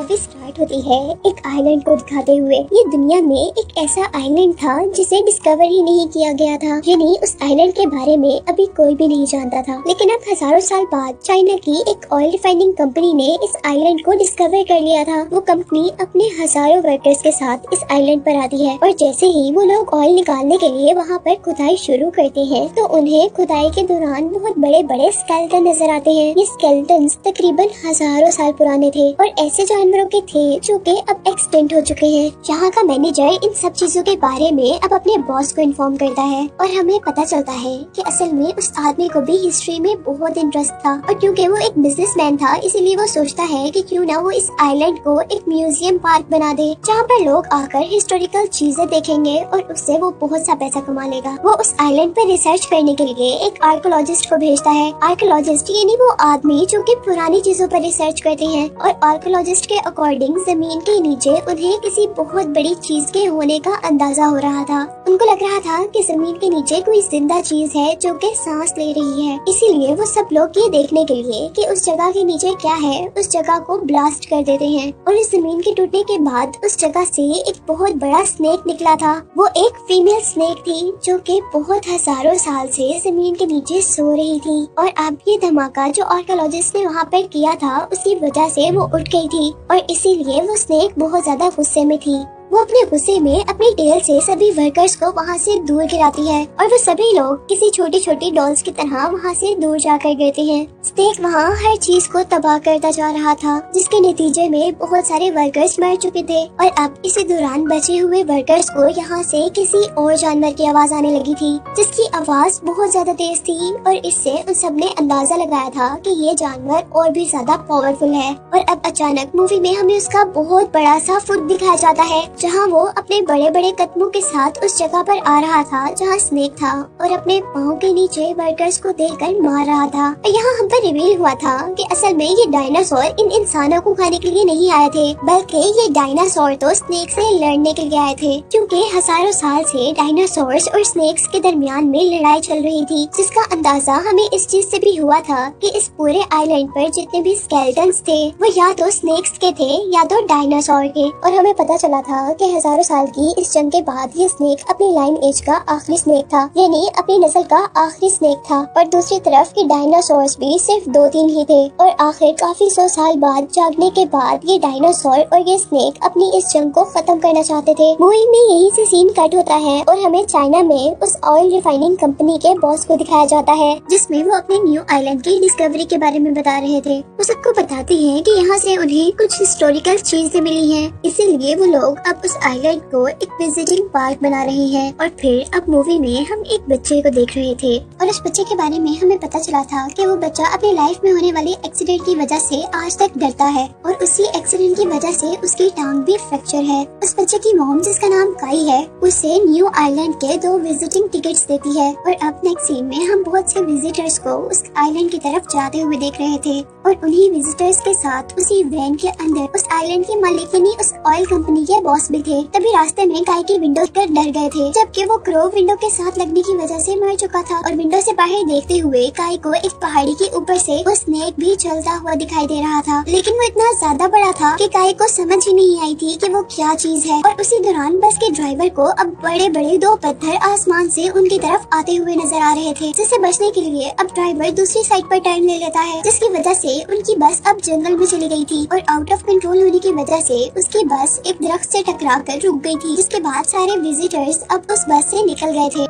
Movie start होती है एक आइलैंड को दिखाते हुए। ये दुनिया में एक ऐसा आइलैंड था जिसे डिस्कवर ही नहीं किया गया था, यानी उस आइलैंड के बारे में अभी कोई भी नहीं जानता था। लेकिन अब हजारों साल बाद चाइना की एक ऑयल रिफाइनिंग कंपनी ने इस आइलैंड को डिस्कवर कर लिया था। वो कंपनी अपने हजारों वर्कर्स के साथ इस आइलैंड पर आती है और जैसे ही वो लोग ऑयल निकालने के लिए वहाँ पर खुदाई शुरू करते हैं तो उन्हें खुदाई के दौरान बहुत बड़े बड़े स्केलेटन नजर आते हैं। ये स्केलेटन्स तकरीबन हजारों साल पुराने थे और ऐसे जानवरों के थे जो कि अब एक्सटिंक्ट हो चुके हैं। यहाँ का मैनेजर इन सब चीजों के बारे में अब अपने बॉस को इन्फॉर्म करता है और हमें पता चलता है कि असल में उस आदमी को भी हिस्ट्री में बहुत इंटरेस्ट था और क्योंकि वो एक बिजनेसमैन था इसीलिए वो सोचता है कि क्यों ना वो इस आइलैंड को एक म्यूजियम पार्क बना दे जहाँ पर लोग आकर हिस्टोरिकल चीजें देखेंगे और उससे वो बहुत सा पैसा कमा लेगा। वो उस आइलैंड पर रिसर्च करने के लिए एक आर्कियोलॉजिस्ट को भेजता है। आर्कियोलॉजिस्ट यानी वो आदमी जो कि पुरानी चीजों पर रिसर्च करते हैं और आर्कियोलॉजिस्ट के अकॉर्डिंग जमीन के नीचे उन्हें किसी बहुत बड़ी चीज के होने का अंदाजा हो रहा था। उनको लग रहा था कि जमीन के नीचे कोई जिंदा चीज है जो कि सांस ले रही है। इसीलिए वो सब लोग ये देखने के लिए कि उस जगह के नीचे क्या है उस जगह को ब्लास्ट कर देते हैं और इस जमीन के टूटने के बाद उस जगह से एक बहुत बड़ा स्नेक निकला था। वो एक फीमेल स्नेक थी जो कि बहुत हजारों साल से जमीन के नीचे सो रही थी और अब ये धमाका जो आर्कियोलॉजिस्ट ने वहाँ पर किया था उसकी वजह से वो उठ गई थी और इसीलिए वो स्नेक बहुत ज्यादा गुस्से में थी। वो अपने गुस्से में अपनी टेल से सभी वर्कर्स को वहाँ से दूर गिराती है और वो सभी लोग किसी छोटी छोटी डॉल्स की तरह वहाँ से दूर जाकर गिरते हैं। स्नेक वहाँ हर चीज को तबाह करता जा रहा था जिसके नतीजे में बहुत सारे वर्कर्स मर चुके थे और अब इसी दौरान बचे हुए वर्कर्स को यहाँ से किसी और जानवर की आवाज आने लगी थी जिसकी आवाज बहुत ज्यादा तेज थी और इससे उन सब ने अंदाजा लगाया था कि ये जानवर और भी ज्यादा पावरफुल है। और अब अचानक मूवी में हमें उसका बहुत बड़ा सा फुट दिखाया जाता है जहाँ वो अपने बड़े बड़े कदमों के साथ उस जगह पर आ रहा था जहाँ स्नेक था और अपने पाँव के नीचे वर्कर्स को देखकर मार रहा था। यहाँ हम पर रिवील हुआ था कि असल में ये डायनासोर इन इंसानों को खाने के लिए नहीं आए थे बल्कि ये डायनासोर तो स्नेक से लड़ने के लिए आए थे क्योंकि हजारों साल से डायनासोर्स और स्नेक्स के दरमियान में लड़ाई चल रही थी जिसका अंदाजा हमें इस चीज से भी हुआ था कि इस पूरे आइलैंड पर जितने भी स्केलेटन्स थे वो या तो स्नेक्स के थे या तो डायनासोर के। और हमें पता चला था कि हजारों साल की इस जंग के बाद ये स्नेक अपनी लाइन एज का आखिरी स्नेक था, यानी अपनी नस्ल का आखिरी स्नेक था। और दूसरी तरफ के डायनासोर्स भी सिर्फ 2-3 ही थे और आखिर काफी 100 साल बाद जागने के बाद ये डायनासोर और ये स्नेक अपनी इस जंग को खत्म करना चाहते थे। मूवी में यही से सीन कट होता है और हमें चाइना में उस ऑयल रिफाइनिंग कंपनी के बॉस को दिखाया जाता है जिसमें वो अपने न्यू आइलैंड की डिस्कवरी के बारे में बता रहे थे। वो सबको बताते हैं कि यहाँ से उन्हें कुछ हिस्टोरिकल चीजें मिली हैं, इसीलिए वो लोग अब उस आइलैंड को एक विजिटिंग पार्क बना रहे हैं। और फिर अब मूवी में हम एक बच्चे को देख रहे थे और उस बच्चे के बारे में हमें पता चला था कि वो बच्चा अपनी लाइफ में होने वाले एक्सीडेंट की वजह से आज तक डरता है और उसी एक्सीडेंट की वजह से उसकी टांग भी फ्रैक्चर है। उस बच्चे की मॉम जिसका नाम काई है उसे न्यू आइलैंड के 2 विजिटिंग टिकट्स देती है और अब नेक्स्ट सीन में हम बहुत से विजिटर्स को उस आइलैंड की तरफ जाते हुए देख रहे थे और उन्हीं विजिटर्स के साथ उसी वैन के अंदर उस आइलैंड के मालिक यानी उस ऑयल कंपनी के बॉस भी थे। तभी रास्ते में काई की विंडो पर डर गए थे जबकि वो क्रो विंडो के साथ लगने की वजह से मर चुका था और विंडो से बाहर देखते हुए काई को एक पहाड़ी के ऊपर से वो स्नेक भी चलता हुआ दिखाई दे रहा था। लेकिन वो इतना ज्यादा बड़ा था कि काई को समझ ही नहीं आई थी कि वो क्या चीज है। और उसी दौरान बस के ड्राइवर को अब बड़े बड़े 2 पत्थर आसमान से उनकी तरफ आते हुए नजर आ रहे थे जिससे बचने के लिए अब ड्राइवर दूसरी साइड पर टर्न ले लेता है जिसकी वजह से उनकी बस अब जंगल में चली गई थी और आउट ऑफ कंट्रोल होने की वजह से उसकी बस एक दरख्त से टकरा कर रुक गई थी जिसके बाद सारे विजिटर्स अब उस बस से निकल गए थे।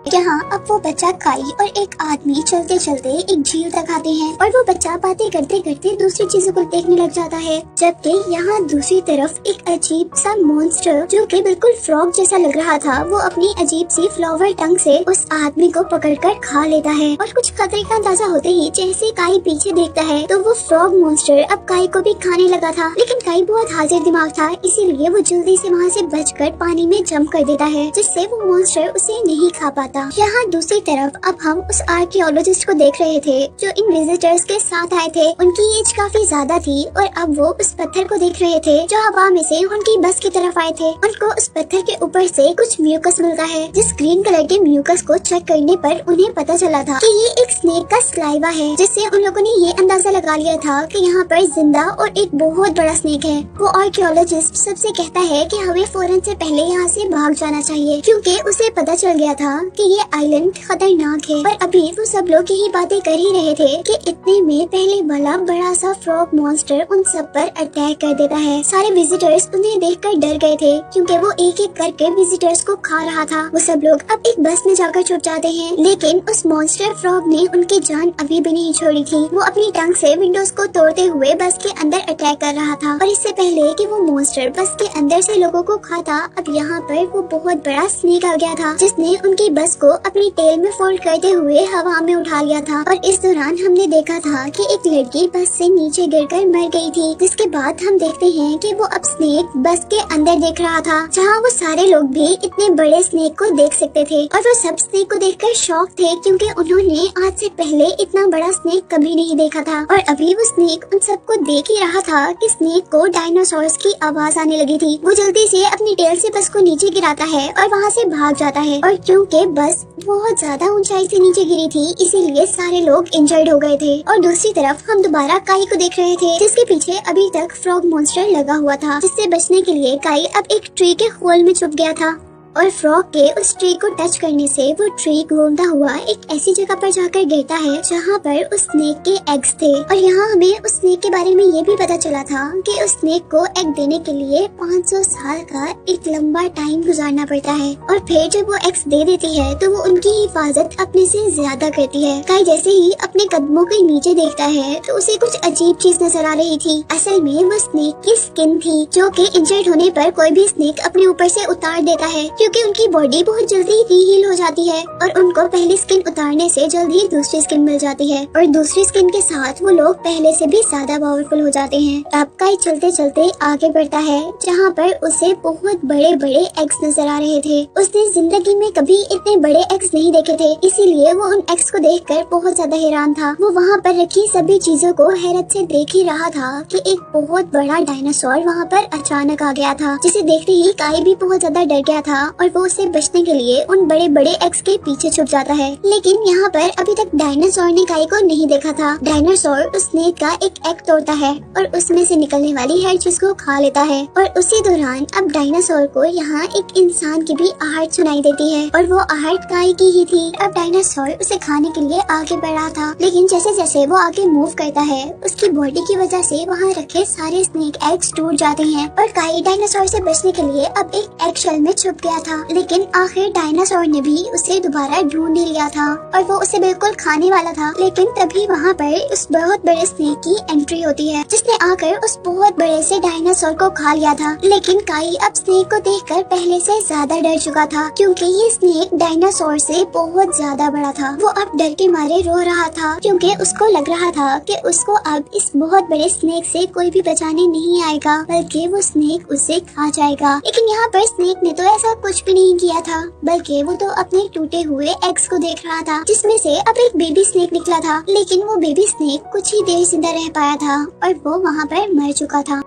यहाँ अब वो बच्चा काई और एक आदमी चलते चलते एक झील तक आते हैं और वो बच्चा बातें करते करते दूसरी चीजों को देखने लग जाता है जबकि यहाँ दूसरी तरफ एक अजीब सा मॉन्स्टर जो कि बिल्कुल फ्रॉग जैसा लग रहा था वो अपनी अजीब सी फ्लावर टंग से उस आदमी को पकड़कर खा लेता है। और कुछ खतरे का अंदाजा होते ही जैसे काई पीछे देखता है तो वो फ्रॉग मॉन्स्टर अब काई को भी खाने लगा था। लेकिन काई बहुत हाजिर दिमाग था इसीलिए वो जल्दी से वहाँ से बचकर पानी में जंप कर देता है जिससे वो मॉन्स्टर उसे नहीं खा पाता। था। यहाँ दूसरी तरफ अब हम उस आर्कियोलॉजिस्ट को देख रहे थे जो इन विजिटर्स के साथ आए थे। उनकी एज काफी ज्यादा थी और अब वो उस पत्थर को देख रहे थे जो हवा में से उनकी बस की तरफ आए थे। उनको उस पत्थर के ऊपर से कुछ म्यूकस मिलता है, जिस ग्रीन कलर के म्यूकस को चेक करने पर उन्हें पता चला था कि ये एक स्नेक का स्लाइवा है, जिससे उन लोगों ने ये अंदाजा लगा लिया था कि यहाँ पर जिंदा और एक बहुत बड़ा स्नेक है। वो आर्कियोलॉजिस्ट सबसे कहता है कि हमें फौरन से पहले यहाँ से भाग जाना चाहिए, क्योंकि उसे पता चल गया था कि ये आइलैंड खतरनाक है। पर अभी वो सब लोग यही बातें कर ही रहे थे कि इतने में पहले वाला बड़ा सा फ्रॉग मॉन्स्टर उन सब पर अटैक कर देता है। सारे विजिटर्स उन्हें देखकर डर गए थे, क्योंकि वो एक एक करके विजिटर्स को खा रहा था। वो सब लोग अब एक बस में जाकर छुप जाते हैं, लेकिन उस मॉन्स्टर फ्रॉग ने उनकी जान अभी भी नहीं छोड़ी थी। वो अपनी टंग से विंडोज को तोड़ते हुए बस के अंदर अटैक कर रहा था। और इससे पहले कि वो मॉन्स्टर बस के अंदर से लोगों को खाता, अब यहाँ पर वो बहुत बड़ा स्नेक आ गया था, जिसने उनकी बस को अपनी टेल में फोल्ड करते हुए हवा में उठा लिया था। और इस दौरान हमने देखा था कि एक लड़की बस से नीचे गिरकर मर गई थी, जिसके बाद हम देखते हैं कि वो अब स्नेक बस के अंदर देख रहा था, जहाँ वो सारे लोग भी इतने बड़े स्नेक को देख सकते थे। और वो सब स्नेक को देखकर शॉक थे, क्योंकि उन्होंने आज से पहले इतना बड़ा स्नेक कभी नहीं देखा था। और अभी वो स्नेक उन सबको देख ही रहा था कि स्नेक को डायनासोर्स की आवाज आने लगी थी। वो जल्दी से अपनी टेल से बस को नीचे गिराता है और वहाँ से भाग जाता है। और क्योंकि बस बहुत ज्यादा ऊंचाई से नीचे गिरी थी, इसीलिए सारे लोग इंजर्ड हो गए थे। और दूसरी तरफ हम दोबारा काई को देख रहे थे, जिसके पीछे अभी तक फ्रॉग मॉन्स्टर लगा हुआ था, जिससे बचने के लिए काई अब एक ट्री के होल में छुप गया था। और फ्रॉग के उस ट्री को टच करने से वो ट्री घूमता हुआ एक ऐसी जगह पर जाकर गिरता है जहाँ पर उस स्नेक के एग्स थे। और यहाँ हमें उस स्नेक के बारे में ये भी पता चला था कि उस स्नेक को एग देने के लिए 500 साल का एक लंबा टाइम गुजारना पड़ता है। और फिर जब वो एग्स दे देती है तो वो उनकी हिफाजत अपने से ज्यादा करती है। काई जैसे ही अपने कदमों के नीचे देखता है तो उसे कुछ अजीब चीज नजर आ रही थी। असल में वो स्नेक की स्किन थी, जो कि इंजर्ड होने पर कोई भी स्नेक अपने ऊपर से उतार देता है, क्योंकि उनकी बॉडी बहुत जल्दी रीहील हो जाती है और उनको पहली स्किन उतारने से जल्दी दूसरी स्किन मिल जाती है। और दूसरी स्किन के साथ वो लोग पहले से भी ज्यादा पावरफुल हो जाते हैं। अब काई चलते चलते आगे बढ़ता है, जहाँ पर उसे बहुत बड़े बड़े एग्स नजर आ रहे थे। उसने जिंदगी में कभी इतने बड़े एग्स नहीं देखे थे, इसीलिए वो उन एग्स को देखकर बहुत ज्यादा हैरान था। वो वहाँ पर रखी सभी चीजों को हैरत से देख ही रहा था कि एक बहुत बड़ा डायनासोर वहाँ पर अचानक आ गया था, जिसे देखते ही काई भी बहुत ज्यादा डर गया था और वो से बचने के लिए उन बड़े बड़े एग्स के पीछे छुप जाता है। लेकिन यहाँ पर अभी तक डायनासोर ने काई को नहीं देखा था। डायनासोर उस स्नेक का एक एग तोड़ता है और उसमें से निकलने वाली हर चीज को खा लेता है। और उसी दौरान अब डायनासोर को यहाँ एक इंसान की भी आहट सुनाई देती है और वो आहट काई की ही थी। अब डायनासोर उसे खाने के लिए आगे बढ़ रहा था, लेकिन जैसे जैसे वो आगे मूव करता है, उसकी बॉडी की वजह से वहाँ रखे सारे स्नेक एग्स टूट जाते हैं और काई डायनासोर से बचने के लिए अब एक एग शेल में छुप गया था। लेकिन आखिर डायनासोर ने भी उसे दोबारा ढूंढ ही लिया था और वो उसे बिल्कुल खाने वाला था। लेकिन तभी वहाँ पर उस बहुत बड़े स्नेक की एंट्री होती है, जिसने आकर उस बहुत बड़े से डायनासोर को खा लिया था। लेकिन काई अब स्नेक को देखकर पहले से ज्यादा डर चुका था, क्योंकि ये स्नेक डायनासोर से बहुत ज्यादा बड़ा था। वो अब डर के मारे रो रहा था, क्योंकि उसको लग रहा था कि उसको अब इस बहुत बड़े स्नेक से कोई भी बचाने नहीं आएगा, बल्कि वो स्नेक उसे खा जाएगा। लेकिन यहाँ पर स्नेक ने तो ऐसा कुछ भी नहीं किया था, बल्कि वो तो अपने टूटे हुए एग्स को देख रहा था, जिसमें से अब एक बेबी स्नेक निकला था। लेकिन वो बेबी स्नेक कुछ ही देर जिंदा रह पाया था और वो वहाँ पर मर चुका था,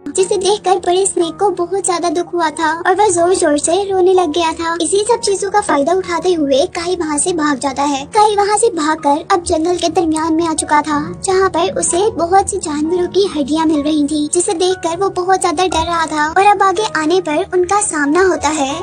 जिसे देखकर बड़े स्नेक को बहुत ज्यादा दुख हुआ था और वह जोर जोर से रोने लग गया था। इसी सब चीजों का फायदा उठाते हुए काई वहाँ से भाग जाता है। काई वहाँ से भागकर अब जंगल के दरमियान में आ चुका था, जहाँ पर उसे बहुत सी जानवरों की हड्डियाँ मिल रही थी, जिसे देखकर वो बहुत ज्यादा डर रहा था। और अब आगे आने पर उनका सामना होता है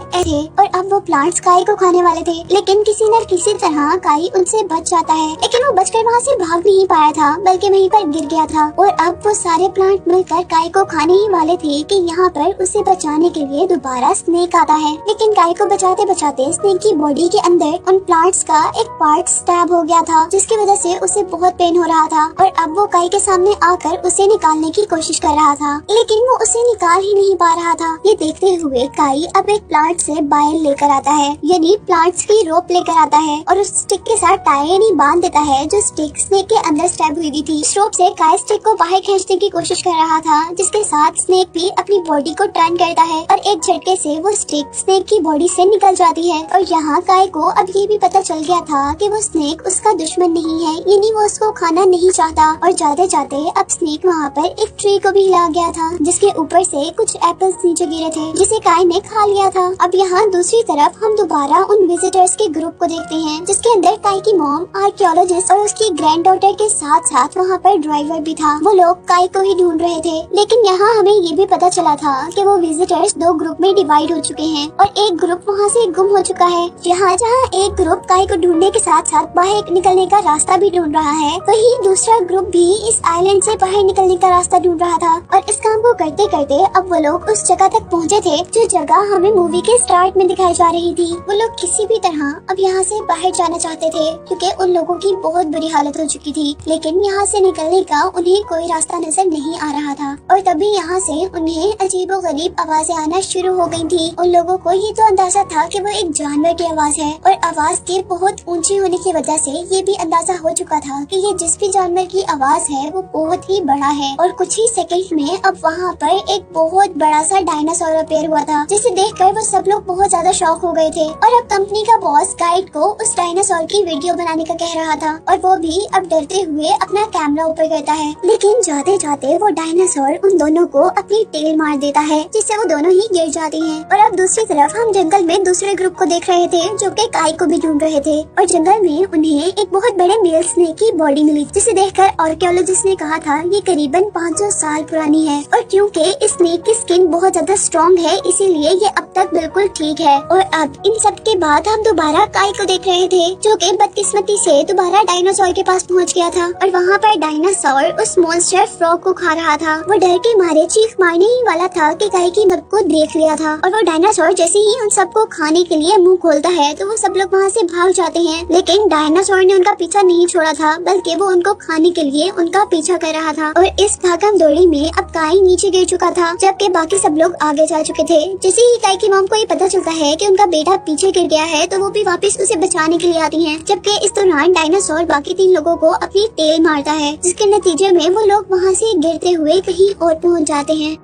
और अब वो प्लांट्स काई को खाने वाले थे, लेकिन किसी न किसी तरह काई उनसे बच जाता है। लेकिन वो बचकर वहाँ से भाग नहीं पाया था, बल्कि वहीं पर गिर गया था। और अब वो सारे प्लांट मिलकर काई को खाने ही वाले थे कि यहाँ पर उसे बचाने के लिए दोबारा स्नेक आता है। लेकिन काई को बचाते बचाते स्नेक की बॉडी के अंदर उन प्लांट्स का एक पार्ट स्टैब हो गया था, जिसकी वजह से उसे बहुत पेन हो रहा था। और अब वो काई के सामने आकर उसे निकालने की कोशिश कर रहा था, लेकिन वो उसे निकाल ही नहीं पा रहा था। ये देखते हुए काई अब एक प्लांट से बाइल लेकर आता है, यानी प्लांट्स की रोप लेकर आता है और उस स्टिक के साथ टाई यानी बांध देता है, जो स्टिक स्नेक के अंदर स्टैब हुई थी। इस रोप से काई स्टिक को बाहर खींचने की कोशिश कर रहा था, जिसके साथ बाद स्नेक भी अपनी बॉडी को टर्न करता है और एक झटके से वो स्टिक स्नेक की बॉडी से निकल जाती है। और यहाँ काई को अब ये भी पता चल गया था कि वो स्नेक उसका दुश्मन नहीं है, यानी वो उसको खाना नहीं चाहता। और जाते जाते अब स्नेक वहाँ पर एक ट्री को भी हिला गया था जिसके ऊपर से कुछ एप्पल्स नीचे गिरे थे जिसे काई ने खा लिया था। अब यहाँ दूसरी तरफ हम दोबारा उन विजिटर्स के ग्रुप को देखते हैं जिसके अंदर काई की मॉम, आर्कियोलॉजिस्ट और उसकी ग्रैंड डॉटर के साथ साथ वहाँ पर ड्राइवर भी था। वो लोग काई को ही ढूंढ रहे थे, लेकिन यहाँ हमें ये भी पता चला था कि वो विजिटर्स दो ग्रुप में डिवाइड हो चुके हैं और एक ग्रुप वहाँ से गुम हो चुका है। यहाँ जहाँ एक ग्रुप काई को ढूंढने के साथ साथ बाहर निकलने का रास्ता भी ढूंढ रहा है, वहीं दूसरा ग्रुप भी इस आइलैंड से बाहर निकलने का रास्ता ढूंढ रहा था। और इस काम को करते करते अब वो लोग उस जगह तक पहुँचे थे जो जगह हमें मूवी के स्टार्ट में दिखाई जा रही थी। वो लोग किसी भी तरह अब यहाँ से बाहर जाना चाहते थे क्योंकि उन लोगों की बहुत बुरी हालत हो चुकी थी, लेकिन यहाँ से निकलने का उन्हें कोई रास्ता नजर नहीं आ रहा था। और तभी यहाँ से उन्हें अजीबोगरीब आवाजें आना शुरू हो गई थी। उन लोगों को ये तो अंदाजा था कि वो एक जानवर की आवाज है और आवाज के बहुत ऊंची होने की वजह से ये भी अंदाजा हो चुका था कि ये जिस भी जानवर की आवाज है वो बहुत ही बड़ा है। और कुछ ही सेकंड में अब वहाँ पर एक बहुत बड़ा सा डायनासोर अपीयर हुआ था जिसे देखकर वो सब लोग बहुत ज्यादा शॉक हो गए थे। और अब कंपनी का बॉस गाइड को उस डायनासोर की वीडियो बनाने का कह रहा था और वो भी अब डरते हुए अपना कैमरा ऊपर करता है, लेकिन जाते जाते वो डायनासोर उन दोनों को अपनी टेल मार देता है जिससे वो दोनों ही गिर जाते हैं। और अब दूसरी तरफ हम जंगल में दूसरे ग्रुप को देख रहे थे जो कि काई को भी ढूंढ रहे थे और जंगल में उन्हें एक बहुत बड़े मेल स्नेक की बॉडी मिली जिसे देखकर आर्कियोलॉजिस्ट ने कहा था ये करीबन 500 साल पुरानी है। और क्योंकि इस स्नेक की स्किन बहुत ज्यादा स्ट्रॉन्ग है इसीलिए ये अब तक बिल्कुल ठीक है। और अब इन सब के बाद हम दोबारा काई को देख रहे थे जो कि बदकिस्मती से दोबारा डायनासोर के पास पहुंच गया था और वहाँ पर डायनासोर उस मॉन्स्टर फ्रॉग को खा रहा था। वो डर के मारे चीख मारने ही वाला था कि काई की मौत को देख लिया था। और वो डायनासोर जैसे ही उन सबको खाने के लिए मुंह खोलता है तो वो सब लोग वहाँ से भाग जाते हैं, लेकिन डायनासोर ने उनका पीछा नहीं छोड़ा था बल्कि वो उनको खाने के लिए उनका पीछा कर रहा था। और इस भागम दौड़ी में अब काई नीचे गिर चुका था जबकि बाकी सब लोग आगे जा चुके थे। जैसे ही काई की मॉम को ये पता चलता है कि उनका बेटा पीछे गिर गया है तो वो भी वापस उसे बचाने के लिए आती हैं, जबकि इस दौरान डायनासोर बाकी 3 लोगों को अपनी टेल मारता है जिसके नतीजे में वो लोग वहाँ से गिरते हुए कहीं और पहुँच जाते हैं।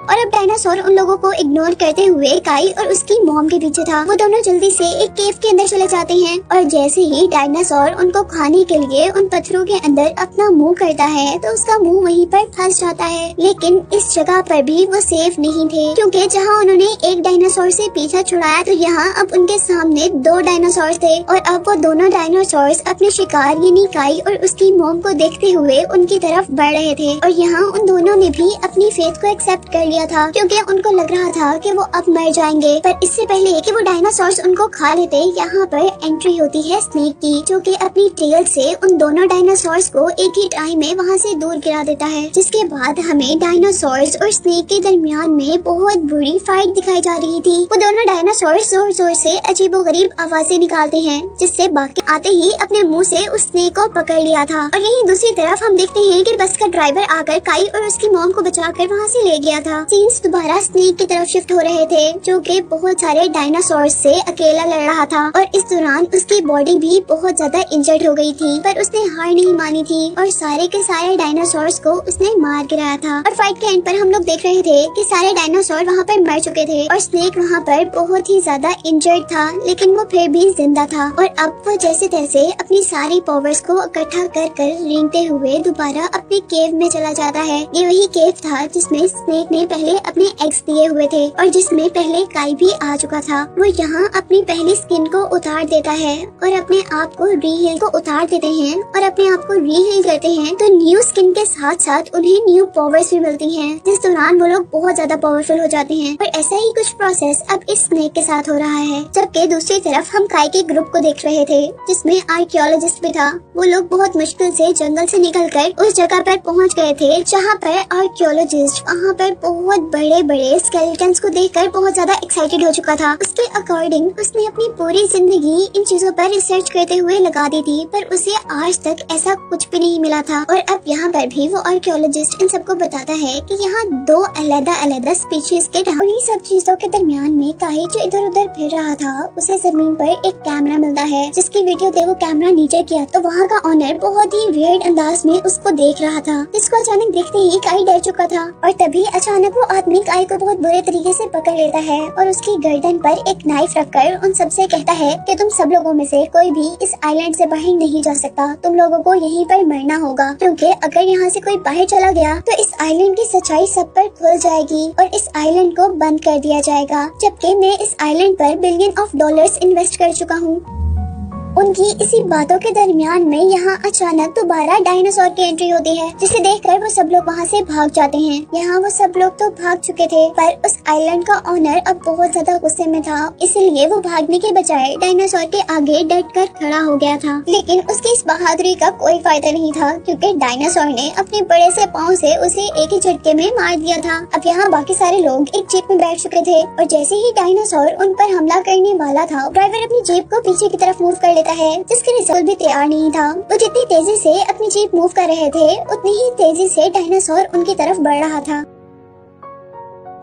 और अब डायनासोर उन लोगों को इग्नोर करते हुए काई और उसकी मॉम के पीछे था। वो दोनों जल्दी से एक केव के अंदर चले जाते हैं और जैसे ही डायनासोर उनको खाने के लिए उन पत्थरों के अंदर अपना मुंह करता है तो उसका मुंह वहीं पर फंस जाता है। लेकिन इस जगह पर भी वो सेफ नहीं थे क्योंकि जहाँ उन्होंने एक डायनासोर से पीछा छुड़ाया तो यहाँ अब उनके सामने 2 डायनासोर थे और अब वो दोनों डायनासोर अपने शिकार यानी काई और उसकी मॉम को देखते हुए उनकी तरफ बढ़ रहे थे। और यहाँ उन दोनों ने भी अपनी फेथ को एक्सेप्ट कर लिया था क्योंकि उनको लग रहा था कि वो अब मर जाएंगे। पर इससे पहले कि वो डायनासोर्स उनको खा लेते यहाँ पर एंट्री होती है स्नेक की जो कि अपनी टेल से उन दोनों डायनासोर्स को एक ही टाइम में वहाँ से दूर गिरा देता है, जिसके बाद हमें डायनासोर्स और स्नेक के दरमियान में बहुत बुरी फाइट दिखाई जा रही थी। वो दोनों डायनासोर्स जोर जोर से अजीबोगरीब आवाजें निकालते हैं जिससे बाकी आते ही अपने मुंह से उस स्नेक को पकड़ लिया था। और यहीं दूसरी तरफ हम देखते हैं कि बस का ड्राइवर आकर काई और उसकी मॉम को बचाकर वहाँ से ले गया था। सीन्स दोबारा स्नेक की तरफ शिफ्ट हो रहे थे जो कि बहुत सारे डायनासोर्स से अकेला लड़ रहा था और इस दौरान उसकी बॉडी भी बहुत ज्यादा इंजर्ड हो गई थी, पर उसने हार नहीं मानी थी और सारे के सारे डायनासोर्स को उसने मार गिराया था। और फाइट के एंड पर हम लोग देख रहे थे कि सारे डायनासोर वहाँ पर मर चुके थे और स्नेक वहाँ पर बहुत ही ज्यादा इंजर्ड था, लेकिन वो फिर भी जिंदा था। और अब वो जैसे तैसे अपनी सारी पावर्स को इकट्ठा कर रेंगते हुए दोबारा अपने केव में चला जाता है। ये वही केव था जिसमें स्नेक ने पहले अपने एग्स दिए हुए थे और जिसमें पहले काई भी आ चुका था। वो यहाँ अपनी पहली स्किन को उतार देता है और अपने आप को रीहील को उतार देते हैं और अपने आप को रीहील करते हैं तो न्यू स्किन के साथ साथ उन्हें न्यू पावर्स भी मिलती हैं, जिस दौरान वो लोग बहुत ज्यादा पावरफुल हो जाते हैं। और ऐसा ही कुछ प्रोसेस अब इस स्नेक के साथ हो रहा है। जबकि दूसरी तरफ हम काई के ग्रुप को देख रहे थे जिसमें आर्कियोलॉजिस्ट भी था। वो लोग बहुत मुश्किल से जंगल से निकलकर उस जगह पर पहुंच गए थे जहाँ पर आर्कियोलॉजिस्ट वहाँ पर बहुत बड़े बड़े स्केलेटन्स को देखकर बहुत ज्यादा एक्साइटेड हो चुका था। उसके अकॉर्डिंग उसने अपनी पूरी जिंदगी इन चीजों पर रिसर्च करते हुए लगा दी थी, पर उसे आज तक ऐसा कुछ भी नहीं मिला था। और अब यहाँ पर भी वो आर्कियोलॉजिस्ट इन सबको बताता है कि यहाँ दो अलग-अलग स्पीशीज के उन्हीं सब चीजों के दरमियान में काई जो इधर उधर फिर रहा था, उसे जमीन पर एक कैमरा मिलता है, जिसकी वीडियो दे वो कैमरा नीचे किया तो वहाँ का ऑनर बहुत ही वियर्ड अंदाज में उसको देख रहा था, जिसको अचानक देखते ही काई डर चुका था। और तभी अचानक वो आदमी काई को बहुत बुरे तरीके से पकड़ लेता है और उसकी गर्दन पर एक नाइफ रखकर उन सबसे कहता है कि तुम सब लोगों में से कोई भी इस आइलैंड से बाहर नहीं जा सकता, तुम लोगों को यहीं पर मरना होगा, क्योंकि अगर यहाँ से कोई बाहर चला गया तो इस आइलैंड की सच्चाई सब पर खुल जाएगी और इस आइलैंड को बंद कर दिया जाएगा, जबकि मैं इस आइलैंड पर बिलियन ऑफ डॉलर्स इन्वेस्ट कर चुका हूँ। उनकी इसी बातों के दरमियान में यहाँ अचानक दोबारा डायनासोर की एंट्री होती है, जिसे देखकर वो सब लोग वहाँ से भाग जाते हैं। यहाँ वो सब लोग तो भाग चुके थे, पर उस आइलैंड का ऑनर अब बहुत ज्यादा गुस्से में था, इसलिए वो भागने के बजाय डायनासोर के आगे डटकर खड़ा हो गया था। लेकिन उसकी इस बहादुरी का कोई फायदा नहीं था, क्योंकि डायनासोर ने अपने बड़े से पाँव से उसे एक ही झटके में मार दिया था। अब यहाँ बाकी सारे लोग एक जीप में बैठ चुके थे और जैसे ही डायनासोर उन पर हमला करने वाला था, ड्राइवर अपनी जीप को पीछे की तरफ मूव कर है, जिसके रिजल्ट भी तैयार नहीं था। वो जितनी तेजी से अपनी जीप मूव कर रहे थे, उतनी ही तेजी से डायनासोर उनकी तरफ बढ़ रहा था।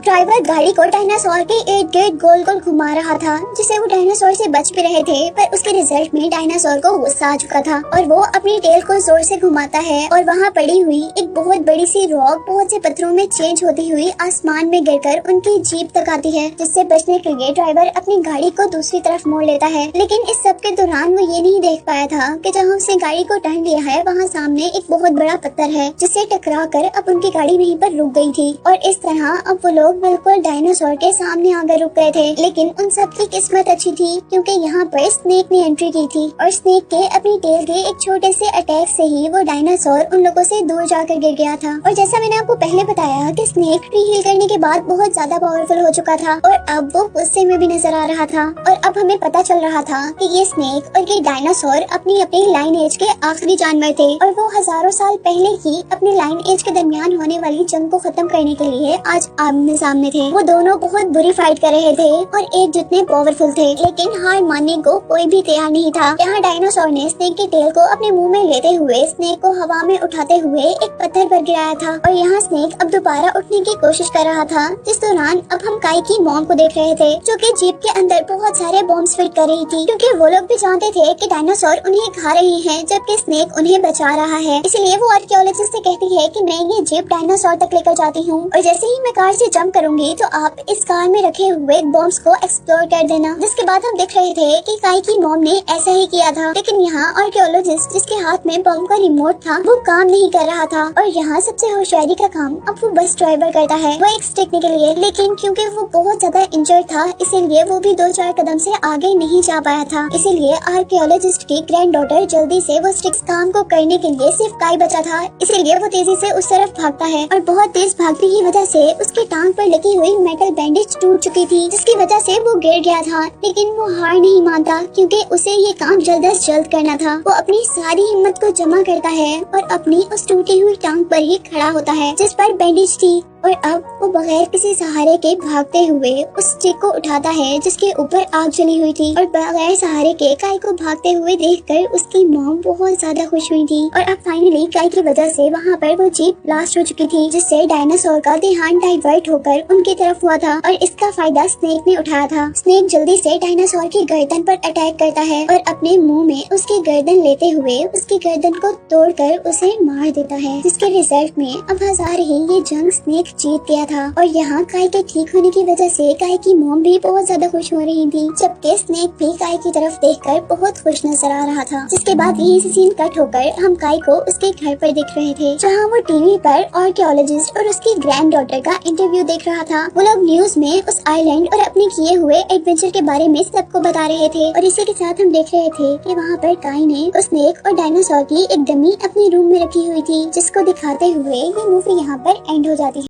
ड्राइवर गाड़ी को डायनासोर के इर्द गिर्द गोल गोल घुमा रहा था, जिसे वो डायनासोर से बच भी रहे थे, पर उसके रिजल्ट में डायनासोर को गुस्सा आ चुका था और वो अपनी टेल को जोर से घुमाता है और वहाँ पड़ी हुई एक बहुत बड़ी सी रॉक बहुत से पत्थरों में चेंज होती हुई आसमान में गिरकर उनकी जीप तक आती है, जिससे बचने के लिए ड्राइवर अपनी गाड़ी को दूसरी तरफ मोड़ लेता है। लेकिन इस सब के दौरान वो ये नहीं देख पाया था कि जहाँ उसने गाड़ी को टर्न लिया है, वहाँ सामने एक बहुत बड़ा पत्थर है, जिससे टकरा कर अब उनकी गाड़ी वहीं पर रुक गई थी। और इस तरह अब वो लोग बिल्कुल डायनासोर के सामने आकर रुक गए थे। लेकिन उन सब की किस्मत अच्छी थी, क्योंकि यहाँ पर स्नेक ने एंट्री की थी और स्नेक के अपनी टेल के एक छोटे से अटैक से ही वो डायनासोर उन लोगों से दूर जाकर गिर गया था। और जैसा मैंने आपको पहले बताया कि स्नेक रीहील करने के बाद बहुत ज्यादा पावरफुल हो चुका था और अब वो गुस्से में भी नजर आ रहा था। और अब हमें पता चल रहा था कि ये स्नेक और ये डायनासोर अपनी अपनी लाइन एज के आखिरी जानवर थे और वो हजारों साल पहले ही अपने लाइन एज के दरमियान होने वाली जंग को खत्म करने के लिए आज आमने सामने थे। वो दोनों बहुत बुरी फाइट कर रहे थे और एक जितने पावरफुल थे, लेकिन हार मानने को कोई भी तैयार नहीं था। यहाँ डायनासोर ने स्नेक की टेल को अपने मुंह में लेते हुए स्नेक को हवा में उठाते हुए एक पत्थर पर गिराया था और यहाँ स्नेक अब दोबारा उठने की कोशिश कर रहा था। जिस दौरान अब हम काई की मॉम को देख रहे थे, जो कि जीप के अंदर बहुत सारे बॉम्ब्स फिट कर रही थी, क्योंकि वो लोग भी जानते थे कि डायनासोर उन्हें खा रहे हैं, जबकि स्नेक उन्हें बचा रहा है। इसलिए वो आर्कियोलॉजिस्ट से कहती है कि मैं ये जीप डायनासोर तक लेकर जाती हूँ और जैसे ही मैं कार से जंप करूंगी तो आप इस कार में रखे हुए बॉम्ब्स को एक्सप्लोर कर देना। जिसके बाद हम देख रहे थे कि काई की मॉम ने ऐसा ही किया था, लेकिन यहाँ आर्कियोलॉजिस्ट जिसके हाथ में बॉम्ब का रिमोट था वो काम नहीं कर रहा था और यहाँ सबसे होशियारी का काम अब वो बस ड्राइवर करता है, वो एक स्टिक के लिए। लेकिन क्योंकि वो बहुत ज्यादा इंजर्ड था, इसीलिए वो भी 2-4 कदम से आगे नहीं जा पाया था। इसीलिए आर्कियोलॉजिस्ट की ग्रैंड डॉटर जल्दी से वो स्टिक्स काम को करने के लिए सिर्फ काई बचा था, इसीलिए वो तेजी से उस तरफ भागता है और बहुत तेज भागने की वजह से उसकी टांग पर लगी हुई मेटल बैंडेज टूट चुकी थी, जिसकी वजह से वो गिर गया था। लेकिन वो हार नहीं मानता, क्योंकि उसे ये काम जल्द से जल्द करना था। वो अपनी सारी हिम्मत को जमा करता है और अपनी उस टूटी हुई टांग पर ही खड़ा होता है जिस पर बैंडेज थी। और अब वो बगैर किसी सहारे के भागते हुए उस स्टिक को उठाता है जिसके ऊपर आग जली हुई थी और बगैर सहारे के काई को भागते हुए देखकर उसकी मॉम बहुत ज्यादा खुश हुई थी। और अब फाइनली काई की वजह से वहाँ पर वो जीप ब्लास्ट हो चुकी थी, जिससे डायनासोर का ध्यान डाइवर्ट होकर उनकी तरफ हुआ था और इसका फायदा स्नेक ने उठाया था। स्नेक जल्दी से डायनासोर की गर्दन पर अटैक करता है और अपने मुंह में उसकी गर्दन लेते हुए उसकी गर्दन को तोड़कर उसे मार देता है, जिसके रिजल्ट में अब हजार ही ये जंग स्नेक जीत गया था। और यहाँ काई के ठीक होने की वजह से काई की मॉम भी बहुत ज्यादा खुश हो रही थी, जबकि स्नेक भी काई की तरफ देखकर बहुत खुश नजर आ रहा था। जिसके बाद यही से सीन कट होकर हम काई को उसके घर पर देख रहे थे, जहाँ वो टीवी पर आर्कियोलॉजिस्ट और उसकी ग्रैंड डॉटर का इंटरव्यू देख रहा था। वो लोग न्यूज में उस आइलैंड और अपने किए हुए एडवेंचर के बारे में सबको बता रहे थे और इसी के साथ हम देख रहे थे कि वहाँ पर काई ने उस स्नेक और डायनासोर की एक डमी अपने रूम में रखी हुई थी, जिसको दिखाते हुए ये मूवी यहाँ पर एंड हो जाती है।